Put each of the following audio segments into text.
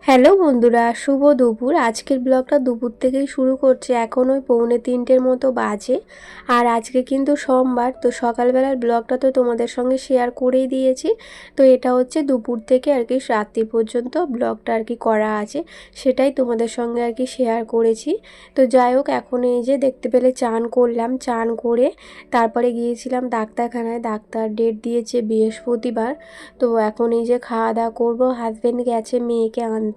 Hello বন্ধুরা, শুভ দুপুর। আজকের ব্লগটা দুপুর থেকেই শুরু করছি। এখন ওই 2:45 মতো বাজে। আর আজকে কিন্তু সোমবার, তো সকালবেলার ব্লগটা তো তোমাদের সঙ্গে শেয়ার করেই দিয়েছি। তো এটা হচ্ছে দুপুর থেকে আর কি রাত্রি পর্যন্ত ব্লগটা আর কি করা আছে, সেটাই তোমাদের সঙ্গে আর কি শেয়ার করেছি। তো যাই হোক, এখন এই যে দেখতে পেলে চান করলাম, চান করে তারপরে গিয়েছিলাম ডাক্তারখানায়। ডাক্তার ডেট দিয়েছে বৃহস্পতিবার। তো এখন এই যে খাওয়া দাওয়া করবো, হাজব্যান্ড গেছে মেয়েকে আনতে,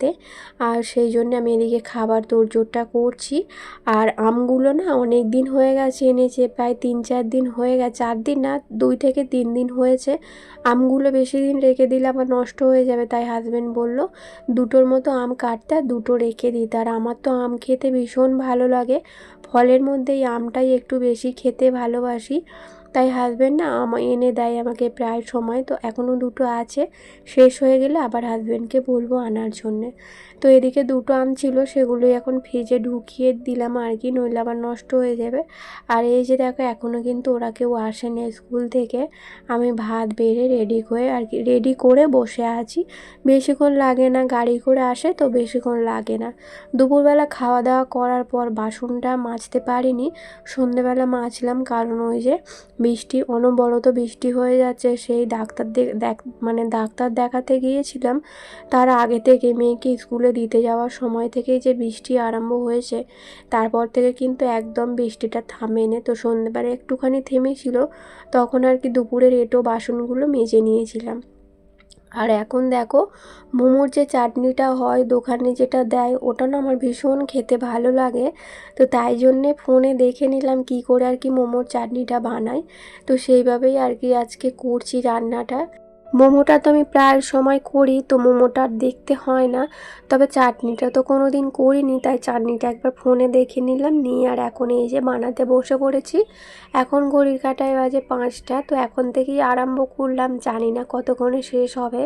আর সেই জন্য আমি এদিকে খাবার তোড়জোড়টা করছি। আর আমগুলো না অনেক দিন হয়ে গেছে, এনেছে প্রায় 3-4 দিন হয়ে গেছে, 4 দিন না 2 থেকে 3 দিন হয়েছে। আমগুলো বেশি দিন রেখে দিলে আবার নষ্ট হয়ে যাবে, তাই হাজব্যান্ড বলল দুটোর মতো আম কাটতে আর দুটো রেখে দিতে। আর আমার তো আম খেতে ভীষণ ভালো লাগে, ফলের মধ্যে এই আমটাই একটু বেশি খেতে ভালোবাসি। তাই হাজব্যান্ড না এনে দেয় আমাকে প্রায় সময়। তো এখনও দুটো আছে, শেষ হয়ে গেলে আবার হাজব্যান্ডকে বলবো আনার জন্যে। তো এদিকে দুটো আম ছিল, সেগুলোই এখন ফ্রিজে ঢুকিয়ে দিলাম আর কি, নইলে আবার নষ্ট হয়ে যাবে। আর এই যে দেখো, এখনও কিন্তু ওরা কেউ আসেনি স্কুল থেকে। আমি ভাত বেড়ে রেডি হয়ে আর কি রেডি করে বসে আছি। বেশিক্ষণ লাগে না, গাড়ি করে আসে তো বেশিক্ষণ লাগে না। দুপুরবেলা খাওয়া দাওয়া করার পর বাসনটা মাজতে পারিনি, সন্ধেবেলা মাজলাম। কারণ ওই যে বৃষ্টি, অনবরত বৃষ্টি হয়ে যাচ্ছে, সেই ডাক্তার দেখাতে গিয়েছিলাম। তার আগে থেকে মেয়েকে স্কুলে দিতে যাওয়ার সময় থেকেই যে বৃষ্টি আরম্ভ হয়েছে, তারপর থেকে কিন্তু একদম বৃষ্টিটা থামেনি। তো সন্ধ্যেবেলা একটুখানি থেমেছিল, তখন আর কি দুপুরের এঁটো বাসনগুলো মেজে নিয়েছিলাম। আর এখন দেখো, মোমোর যে চাটনিটা হয় দোকানে যেটা দেয়, ওটা না আমার ভীষণ খেতে ভালো লাগে। তো তাই জন্যে ফোনে দেখে নিলাম কি করে আর কি মোমোর চাটনিটা বানাই। তো সেইভাবেই আর কি আজকে করছি রান্নাটা। মোমোটা তো আমি প্রায় সময় করি, তো মোমোটা আর দেখতে হয় না। তবে চাটনিটা তো কোনো দিন করিনি, তাই চাটনিটা একবার ফোনে দেখে নিলাম, নিয়ে আর এখন এই যে বানাতে বসে পড়েছি। এখন ঘড়ির কাঁটায় বাজে 5টা, তো এখন থেকেই আরম্ভ করলাম, জানি না কতক্ষণে শেষ হবে।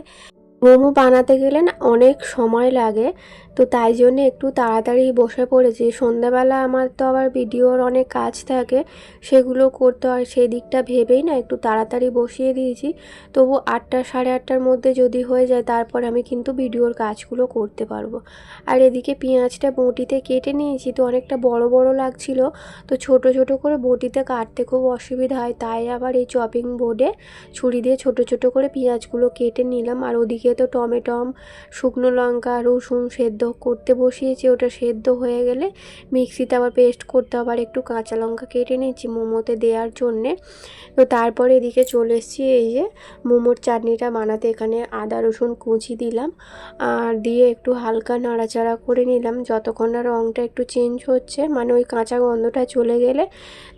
মোমো বানাতে গেলে না অনেক সময় লাগে, তো তাই জন্য একটু তাড়াতাড়ি বসে পড়েছি। সন্ধ্যাবেলা আমার তো আবার ভিডিওর অনেক কাজ থাকে, সেগুলো করতে হয়, সেই দিকটা ভেবেই না একটু তাড়াতাড়ি বসিয়ে দিয়েছি। তবু 8টা, সাড়ে 8টার মধ্যে যদি হয়ে যায়, তারপর আমি কিন্তু ভিডিওর কাজগুলো করতে পারবো। আর এদিকে পেঁয়াজটা বঁটিতে কেটে নিয়েছি, তো অনেকটা বড় বড় লাগছিল, তো ছোট ছোট করে বঁটিতে কাটতে খুব অসুবিধা হয়, তাই আবার এই চপিং বোর্ডে ছুরি দিয়ে ছোট ছোট করে পেঁয়াজগুলো কেটে নিলাম। আর ওদিকে তো টমেটম, শুকনো লঙ্কা, রসুন সেদ্ধ করতে বসিয়েছি, ওটা সেদ্ধ হয়ে গেলে মিক্সিতে আবার পেস্ট করতে, আবার একটু কাঁচা লঙ্কা কেটে নিচ্ছি মোমোতে দেওয়ার জন্যে। তো তারপরে এদিকে চলে এসেছি এই যে মোমোর চাটনিটা বানাতে। এখানে আদা রসুন কুচি দিলাম, আর দিয়ে একটু হালকা নাড়াচাড়া করে নিলাম যতক্ষণ না রঙটা একটু চেঞ্জ হচ্ছে, মানে ওই কাঁচা গন্ধটা চলে গেলে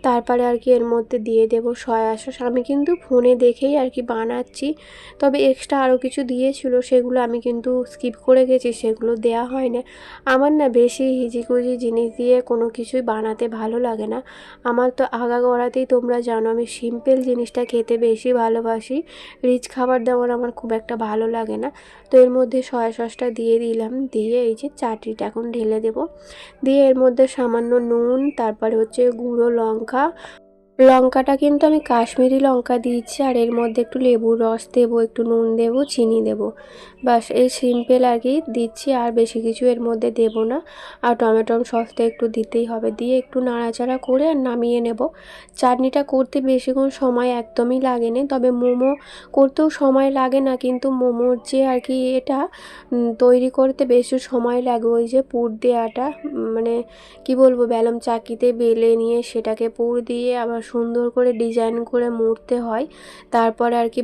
তারপরে আর কি এর মধ্যে দিয়ে দেবো সয়া সস। আমি কিন্তু ফোনে দেখেই আর কি বানাচ্ছি, তবে এক্সট্রা আরও কিছু দিয়েছিল, সেগুলো আমি কিন্তু স্কিপ করে গেছি, সেগুলো দেয়া হয় না। আমার না বেশি হিজিকুজি জিনিস দিয়ে কোনো কিছুই বানাতে ভালো লাগে না। আমার তো আগাগোড়াতেই তোমরা জানো আমি সিম্পল জিনিসটা খেতে বেশি ভালোবাসি, রিচ খাবার দাবার আমার খুব একটা ভালো লাগে না। তো এর মধ্যে সয়া সসটা দিয়ে দিলাম, দিয়ে এই যে চাটনিটা এখন ঢেলে দেবো, দিয়ে এর মধ্যে সামান্য নুন, তারপরে হচ্ছে গুঁড়ো লঙ্কা, লঙ্কাটা কিন্তু আমি কাশ্মীরি লঙ্কা দিচ্ছি, আর এর মধ্যে একটু লেবুর রস দেবো, একটু নুন দেবো, চিনি দেবো, বাস এই সিম্পল আর কি দিচ্ছি, আর বেশি কিছু এর মধ্যে দেবো না। আর টমেটোম সসটা একটু দিতেই হবে, দিয়ে একটু নাড়াচাড়া করে আর নামিয়ে নেব। চাটনিটা করতে বেশিক্ষণ সময় একদমই লাগেনি, তবে মোমো করতেও সময় লাগে না, কিন্তু মোমোর যে আর কি এটা তৈরি করতে বেশি সময় লাগে। ওই যে পুর দেওয়াটা, মানে কি বলবো, বেলম চাকিতে বেলে নিয়ে সেটাকে পুর দিয়ে আবার সুন্দর করে ডিজাইন করে মুড়তে হয়, তারপরে আর কি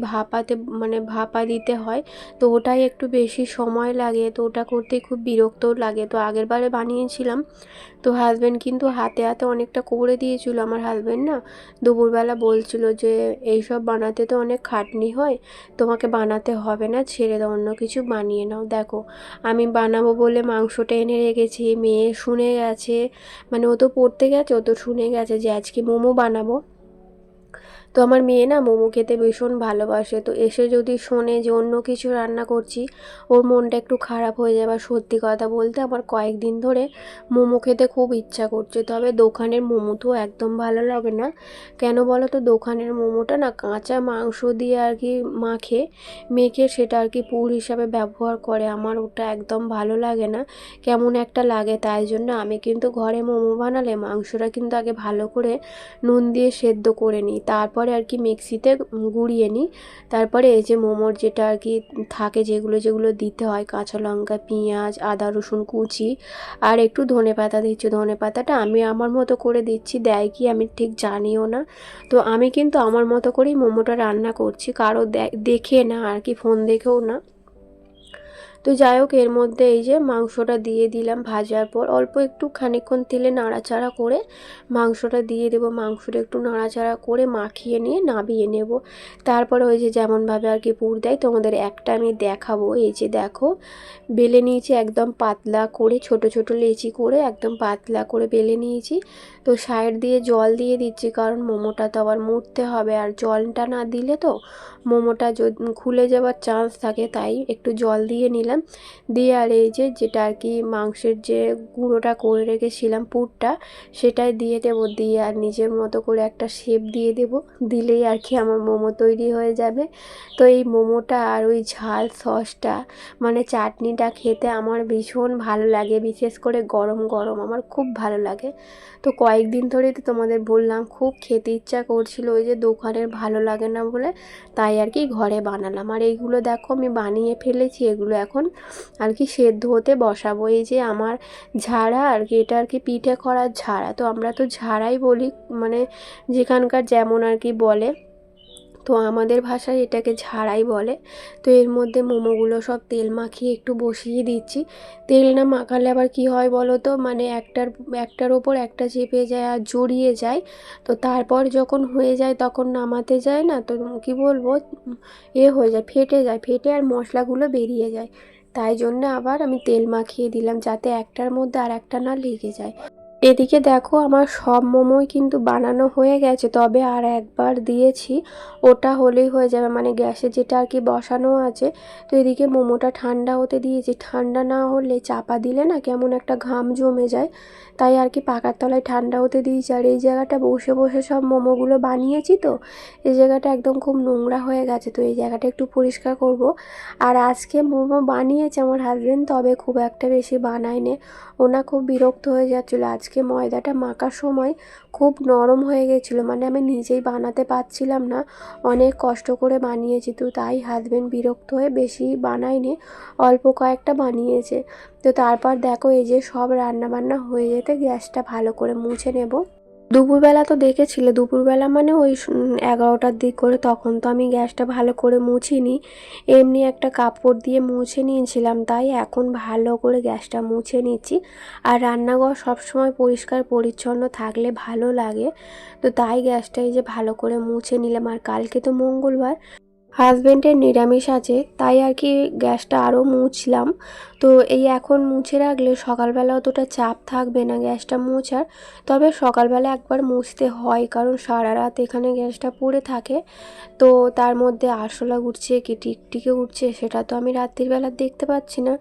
ভাপা দিতে হয়। তো ওটাই একটু বেশি সময় লাগে, তো ওটা করতে খুব বিরক্তও লাগে। তো আগের বারে বানিয়েছিলাম, তো হাজব্যান্ড কিন্তু হাতে হাতে অনেকটা করে দিয়েছিল। আমার হাজব্যান্ড না দুপুরবেলা বলছিল যে এইসব বানাতে তো অনেক খাটনি হয়, তোমাকে বানাতে হবে না, ছেড়ে দাও, অন্য কিছু বানিয়ে নাও। দেখো, আমি বানাবো বলে মাংসটা এনে রেখেছি, মেয়ে শুনে গেছে, মানে ও তো পড়তে গেছে, ও তো শুনে গেছে যে আজকে মোমো বানাবো। তো আমার মেয়ে না মোমো খেতে ভীষণ ভালোবাসে, তো এসে যদি শোনে যে অন্য কিছু রান্না করছি ওর মনটা একটু খারাপ হয়ে যাবে। আর সত্যি কথা বলতে আমার কয়েকদিন ধরে মোমো খেতে খুব ইচ্ছা করছে, তবে দোকানের মোমো তো একদম ভালো লাগে না। কেন বলো তো, দোকানের মোমোটা না কাঁচা মাংস দিয়ে আর কি মেখে সেটা আর কি পুর হিসাবে ব্যবহার করে, আমার ওটা একদম ভালো লাগে না, কেমন একটা লাগে। তাই জন্য আমি কিন্তু ঘরে মোমো বানালে মাংসটা কিন্তু আগে ভালো করে নুন দিয়ে সেদ্ধ করে নিই, তারপরে আর কি মিক্সিতে গুঁড়িয়ে নিই। তারপরে এই যে মোমোর যেটা আর কি থাকে, যেগুলো যেগুলো দিতে হয়, কাঁচা লঙ্কা, পেঁয়াজ, আদা রসুন কুচি আর একটু ধনেপাতা দিচ্ছি। ধনেপাতাটা আমি আমার মতো করে দিচ্ছি, দেয় কি আমি ঠিক জানিও না। তো আমি কিন্তু আমার মতো করেই মোমোটা রান্না করছি, কারো দেখে না আর কি, ফোন দেখেও না। তো যাই হোক, এর মধ্যে এই যে মাংসটা দিয়ে দিলাম, ভাজার পর অল্প একটু খানিকক্ষণ তেলে নাড়াচাড়া করে মাংসটা দিয়ে দেবো। মাংসটা একটু নাড়াচাড়া করে মাখিয়ে নিয়ে নামিয়ে নেব। তারপরে ওই যে যেমনভাবে আর কি পুর দেয় তোমাদের একটা আমি দেখাবো। এই যে দেখো, বেলে নিয়েছি একদম পাতলা করে, ছোট ছোট লেচি করে একদম পাতলা করে বেলে নিয়েছি। তো সাইড দিয়ে জল দিয়ে দিচ্ছি, কারণ মোমোটা তো আবার মুড়তে হবে, আর জলটা না দিলে তো মোমোটা খুলে যাওয়ার চান্স থাকে, তাই একটু জল দিয়ে নিলাম। দিয়ে আর এই যে যেটা আর কি মাংসের যে গুঁড়োটা করে রেখেছিলাম পুরটা, সেটাই দিয়ে দেবো। দিয়ে আর নিজের মতো করে একটা শেপ দিয়ে দেবো, দিলেই আর কি আমার মোমো তৈরি হয়ে যাবে। তো এই মোমোটা আর ওই ঝাল সসটা মানে চাটনিটা খেতে আমার ভীষণ ভালো লাগে, বিশেষ করে গরম গরম আমার খুব ভালো লাগে। তো কয়েকদিন ধরেই তো তোমাদের বললাম খুব খেতে ইচ্ছা করছিল, ওই যে দোকানের ভালো লাগে না বলে, তাই আর কি ঘরে বানালাম। আর এইগুলো দেখো আমি বানিয়ে ফেলেছি, এগুলো এখন আর কি সেদ্ধ হতে বসাবো। এই যে আমার ঝাড়া আর কি, এটা আর কি পিঠে করার ঝাড়া, তো আমরা তো ঝাড়াই বলি, মানে যেখানকার যেমন আর কি বলে, তো আমাদের ভাষায় এটাকে ঝাড়াই বলে। তো এর মধ্যে মোমোগুলো সব তেল মাখিয়ে একটু বসিয়ে দিচ্ছি। তেল না মাখালে আবার কি হয় বলো তো, মানে একটার ওপর একটা চেপে যায় আর জড়িয়ে যায়। তো তারপর যখন হয়ে যায় তখন নামাতে যায় না, তো কি বলবো, হয়ে যায়, ফেটে যায়, ফেটে আর মশলাগুলো বেরিয়ে যায়। তাই জন্য আবার আমি তেল মাখিয়ে দিলাম, যাতে একটার মধ্যে আর একটা না লেগে যায়। এদিকে দেখো আমার সব মোমোই কিন্তু বানানো হয়ে গেছে, তবে আর একবার দিয়েছি, ওটা হলেই হয়ে যাবে, মানে গ্যাসে যেটা আর কি বসানো আছে। তো এদিকে মোমোটা ঠান্ডা হতে দিয়েছি, ঠান্ডা না হলে চাপা দিলে না কেমন একটা ঘাম জমে যায়, তাই আর কি পাকার তলায় ঠান্ডা হতে দিয়েছি। আর এই জায়গাটা বসে বসে সব মোমোগুলো বানিয়েছি, তো এই জায়গাটা একদম খুব নোংরা হয়ে গেছে, তো এই জায়গাটা একটু পরিষ্কার করব। আর আজকে মোমো বানিয়েছে আমার হাজবেন্ড, তবে খুব একটা বেশি বানায়নি, ওনা খুব বিরক্ত হয়ে যাচ্ছিলো। আজকে ময়দাটা মাখার সময় খুব নরম হয়ে গেছিলো, মানে আমি নিজেই বানাতে পারছিলাম না, অনেক কষ্ট করে বানিয়েছি, তো তাই হাজবেন্ড বিরক্ত হয়ে বেশি বানায়নি, অল্প কয়েকটা বানিয়েছে। তো তারপর দেখো এই যে সব রান্না বান্না হয়ে যেতে গ্যাসটা ভালো করে মুছে নেব। দুপুরবেলা তো দেখেছিলে, দুপুরবেলা মানে ওই 11টার দিক করে, তখন তো আমি গ্যাসটা ভালো করে মুছিনি, এমনি একটা কাপড় দিয়ে মুছে নিয়েছিলাম, তাই এখন ভালো করে গ্যাসটা মুছে নিচ্ছি। আর রান্নাঘর সবসময় পরিষ্কার পরিচ্ছন্ন থাকলে ভালো লাগে, তো তাই গ্যাসটা এই যে ভালো করে মুছে নিলাম। আর কালকে তো মঙ্গলবার, হাজবেন্ডের নিরামিষ আছে, তাই আর কি গ্যাসটা আরও মুছলাম। তো এই এখন মুছে রাখলে সকালবেলা অতটা চাপ থাকবে না গ্যাসটা মোছার, তবে সকালবেলা একবার মুছতে হয়, কারণ সারা রাত এখানে গ্যাসটা পড়ে থাকে, তো তার মধ্যে আরশোলা উঠছে কি টিকটিকে উঠছে সেটা তো আমি রাত্রির বেলা দেখতে পাচ্ছি না,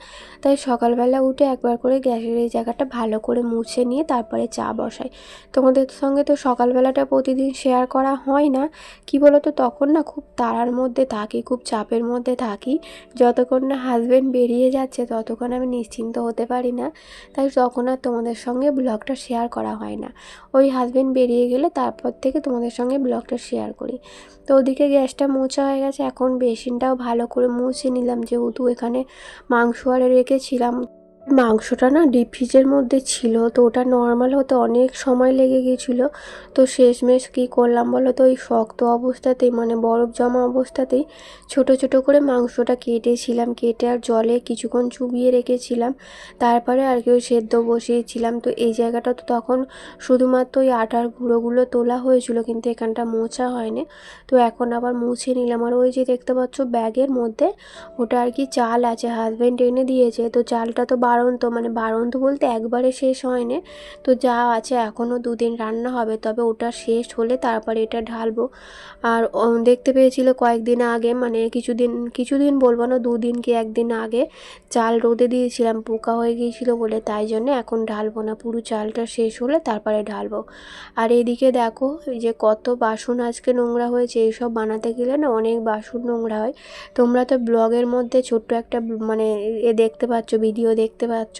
তাই সকালবেলা উঠে একবার করে গ্যাসের এই জায়গাটা ভালো করে মুছে নিয়ে তারপরে চা বসাই। তোমাদের সঙ্গে তো সকালবেলাটা প্রতিদিন শেয়ার করা হয় না, কি বলো তো, তখন না খুব তাড়ার মধ্যে থাকি, খুব চাপের মধ্যে থাকি, যতক্ষণ না হাজবেন্ড বেরিয়ে যাচ্ছে ততক্ষণ আমি নিশ্চিন্ত হতে পারি না, তাই তখন আর তোমাদের সঙ্গে ব্লগটা শেয়ার করা হয় না। ওই হাজবেন্ড বেরিয়ে গেলে তারপর থেকে তোমাদের সঙ্গে ব্লগটা শেয়ার করি। তো ওদিকে গ্যাসটা মোছা হয়ে গেছে, এখন বেসিনটাও ভালো করে মুছে নিলাম, যেহেতু এখানে মাংস আরে রেখেছিলাম। মাংসটা না ডিপ ফ্রিজের মধ্যে ছিল, তো ওটা নর্মাল হতে অনেক সময় লেগে গিয়েছিলো। তো শেষমেশ কী করলাম বলো তো, ওই শক্ত অবস্থাতেই মানে বরফ জমা অবস্থাতেই ছোট ছোট করে মাংসটা কেটেছিলাম, কেটে আর জলে কিছুক্ষণ চুবিয়ে রেখেছিলাম, তারপরে আর কি ওই সেদ্ধ বসিয়েছিলাম। তো এই জায়গাটা তো তখন শুধুমাত্র ওই আটার গুঁড়োগুলো তোলা হয়েছিল, কিন্তু এখানটা মোছা হয়নি, তো এখন আবার মুছে নিলাম। আর ওই যে দেখতে পাচ্ছ ব্যাগের মধ্যে, ওটা আর কি চাল আছে, হাজবেন্ড এনে দিয়েছে, তো চালটা তো বাড়ন্ত, মানে বাড়ন্ত বলতে একবারে শেষ হয়নি, তো যা আছে এখনও 2 দিন রান্না হবে, তবে ওটা শেষ হলে তারপরে এটা ঢালবো। আর দেখতে পেয়েছিল কয়েকদিন আগে, মানে কিছুদিন বলবো না, 2 দিন কি 1 দিন আগে চাল রোদে দিয়েছিলাম, পোকা হয়ে গিয়েছিল বলে, তাই জন্য এখন ঢালবো না, পুরো চালটা শেষ হলে তারপরে ঢালবো। আর এদিকে দেখো এই যে কত বাসন আজকে নোংরা হয়েছে, এইসব বানাতে গেলে না অনেক বাসন নোংরা হয়। তোমরা তো ব্লগের মধ্যে ছোট্ট একটা মানে দেখতে পাচ্ছ, ভিডিও দেখতে পাচ্ছ,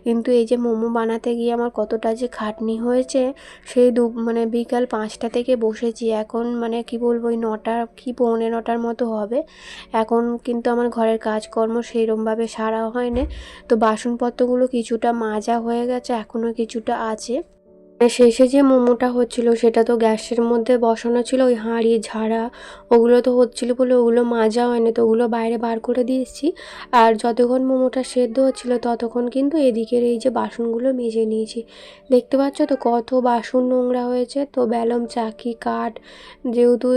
কিন্তু এই যে মোমো বানাতে গিয়ে আমার কতটা যে খাটনি হয়েছে, সেই মানে বিকাল 5টা থেকে বসেছি, এখন মানে কি বলবো, ওই 9টা কি 9:45 মতো হবে। এখন কিন্তু আমার ঘরের কাজকর্ম সেইরকমভাবে সারা হয়নি, তো বাসনপত্রগুলো কিছুটা মাজা হয়ে গেছে, এখনও কিছুটা আছে। শেষে যে মোমোটা হচ্ছিল সেটা তো গ্যাসের মধ্যে বসানো ছিল, ওই হাঁড়ি ঝাড়া ওগুলো তো হচ্ছিল বলে ওগুলো মাজা হয়নি, তো ওগুলো বাইরে বার করে দিয়েছি। আর যতক্ষণ মোমোটা সেদ্ধ হচ্ছিল ততক্ষণ কিন্তু এদিকের এই যে বাসনগুলো মেজে নিয়েছি। দেখতে পাচ্ছ তো কত বাসন নোংরা হয়েছে, তো বেলম চাকি কাঠ, যেহেতু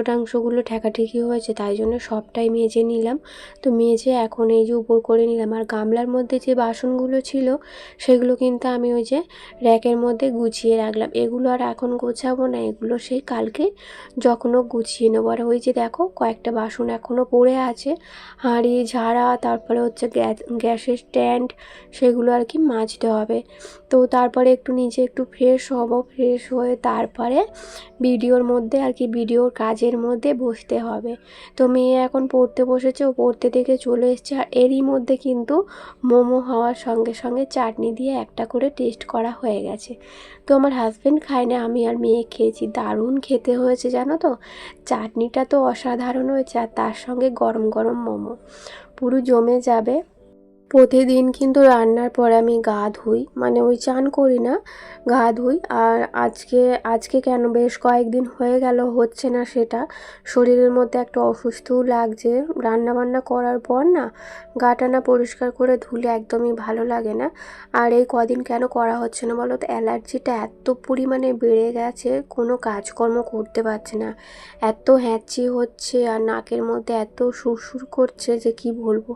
টাংশগুলো ঠেকাঠেকি হয়েছে তাই জন্য সবটাই মেজে নিলাম। তো মেজে এখন এই যে উপর করে নিলাম। আর গামলার মধ্যে যে বাসনগুলো ছিল সেগুলো কিন্তু আমি ওই যে র্যাকের মধ্যে গুছিয়ে রাখলাম, এগুলো আর এখন গোছাবো না, এগুলো সেই কালকে যখনও গুছিয়ে নেবো। আর ওই যে দেখো কয়েকটা বাসন এখনও পড়ে আছে, হাঁড়ি ঝাড়া, তারপরে হচ্ছে গ্যাসের স্ট্যান্ড, সেগুলো আর কি মাজতে হবে। তো তারপরে একটু নিচে একটু ফ্রেশ হব, ফ্রেশ হয়ে তারপরে ভিডিওর মধ্যে আর কি ভিডিওর কাজের মধ্যে বসতে হবে। তো মেয়ে এখন পড়তে বসেছে, ও পড়তে থেকে চলে এসছে। আর এরই মধ্যে কিন্তু মোমো হওয়ার সঙ্গে সঙ্গে চাটনি দিয়ে একটা করে টেস্ট করা হয়ে গেছে। তো আমার হাজব্যান্ড খায় না, আমি আর মেয়ে খেয়েছি, দারুণ খেতে হয়েছে জানো তো, চাটনিটা তো অসাধারণ হয়েছে, আর তার সঙ্গে গরম গরম মোমো পুরো জমে যাবে। প্রতিদিন কিন্তু রান্নার পরে আমি গা ধুই, মানে ওই চান করি না, গা ধুই। আর আজকে কেন বেশ কয়েকদিন হয়ে গেল হচ্ছে না, সেটা শরীরের মধ্যে একটা অসুস্থও লাগছে, রান্না বান্না করার পর না গাটা না পরিষ্কার করে ধুলে একদমই ভালো লাগে না। আর এই কদিন কেন করা হচ্ছে না বলো তো, অ্যালার্জিটা এত পরিমাণে বেড়ে গেছে, কোনো কাজকর্ম করতে পারছে না, এত হ্যাঁচি হচ্ছে আর নাকের মধ্যে এত সুরসুর করছে যে কি বলবো।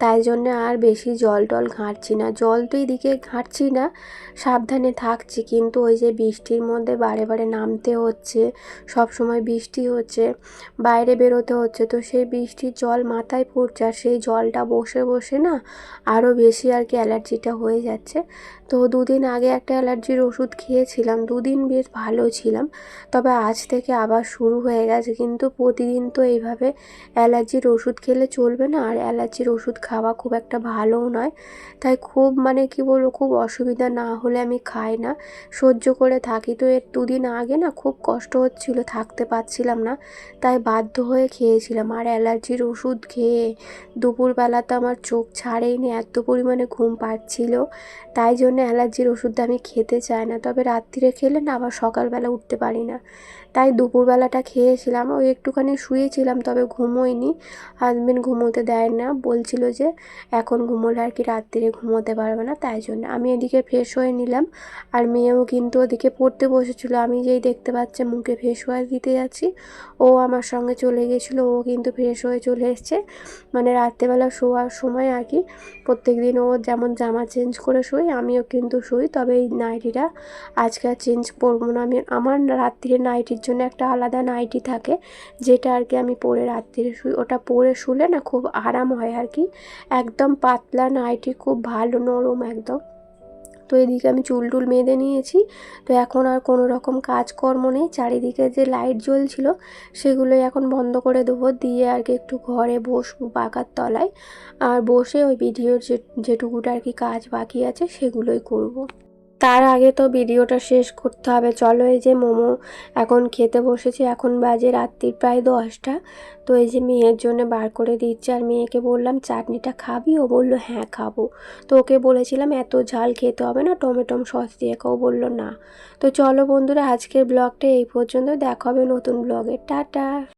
তাই জন্য আর বেশি জল টল ঘাঁটছি না, জল তো এদিকে ঘাঁটছি না, সাবধানে থাকছি, কিন্তু ওই যে বৃষ্টির মধ্যে বারে বারে নামতে হচ্ছে, সব সময় বৃষ্টি হচ্ছে, বাইরে বেরোতে হচ্ছে, তো সেই বৃষ্টির জল মাথায় পড়ছে, আর সেই জলটা বসে বসে না আরও বেশি আর কি অ্যালার্জিটা হয়ে যাচ্ছে। তো 2 দিন আগে একটা অ্যালার্জির ওষুধ খেয়েছিলাম, 2 দিন বেশ ভালো ছিলাম, তবে আজ থেকে আবার শুরু হয়ে গেছে। কিন্তু প্রতিদিন তো এইভাবে অ্যালার্জির ওষুধ খেলে চলবে না, আর অ্যালার্জির ওষুধ খাওয়া খুব একটা ভালোও নয়, তাই খুব মানে কি বলবো, খুব অসুবিধা না হলে আমি খাই না, সহ্য করে থাকি। তো এর 2 দিন আগে না খুব কষ্ট হচ্ছিল, থাকতে পারছিলাম না, তাই বাধ্য হয়ে খেয়েছিলাম। আর অ্যালার্জির ওষুধ খেয়ে দুপুরবেলা তো আমার চোখ ছাড়েইনি, এত পরিমাণে ঘুম পাচ্ছিল, তাই জন্য অ্যালার্জির ওষুধটা আমি খেতে চাই না, তবে রাত্রিরে খেলে না আবার সকালবেলা উঠতে পারি না, তাই দুপুরবেলাটা খেয়েছিলাম। ওই একটুখানি শুয়েছিলাম, তবে ঘুমোইনি, হাজবেন্ড ঘুমোতে দেয় না, বলছিল যে এখন ঘুমোলে আর কি রাত্রিরে ঘুমোতে পারবে না, তাই জন্য আমি এদিকে ফ্রেশ হয়ে নিলাম। আর মেয়েও কিন্তু ওদিকে পড়তে বসেছিল, আমি যেই দেখতে পাচ্ছে মুখে ফেস ওয়াশ দিতে যাচ্ছি, ও আমার সঙ্গে চলে গেছিলো, ও কিন্তু ফ্রেশ হয়ে চলে এসছে। মানে রাত্রেবেলা শোয়ার সময় আর কি প্রত্যেক দিন ও যেমন জামা চেঞ্জ করে শুই, আমিও কিন্তু শুই, তবে এই নাইটিটা আজকে আর চেঞ্জ করবো না। আমার রাত্রিরে নাইটির জন্য একটা আলাদা নাইটি থাকে, যেটা আর কি আমি পরে রাত্রিরে শুই, ওটা পরে শুলে না খুব আরাম হয় আর কি, একদম পাতলা নাইটি, খুব ভালো নরম একদম। তো এদিকে আমি চুল টুল বেঁধে নিয়েছি, তো এখন আর কোনো রকম কাজকর্ম নেই, চারিদিকে যে লাইট জ্বলছিল সেগুলোই এখন বন্ধ করে দেবো, দিয়ে আর কি একটু ঘরে বসবো পাকার তলায়, আর বসে ওই ভিডিওর যেটুকুটা আর কি কাজ বাকি আছে সেগুলোই করব। তার আগে তো ভিডিওটা শেষ করতে হবে। চলো, এই যে মোমো এখন খেতে বসেছি, এখন বাজে রাত্রির প্রায় 10টা। তো এই যে মেয়ের জন্য বার করে দিচ্ছি, আর মেয়েকে বললাম চাটনিটা খাবি, ও বলল হ্যাঁ খাবো। তো ওকে বলেছিলাম এত ঝাল খেতে হবে না, টমেটো সস দিয়ে খাও, বলল না। তো চলো বন্ধুরা, আজকের ব্লগটা এই পর্যন্ত, দেখা হবে নতুন ব্লগে, টাটা।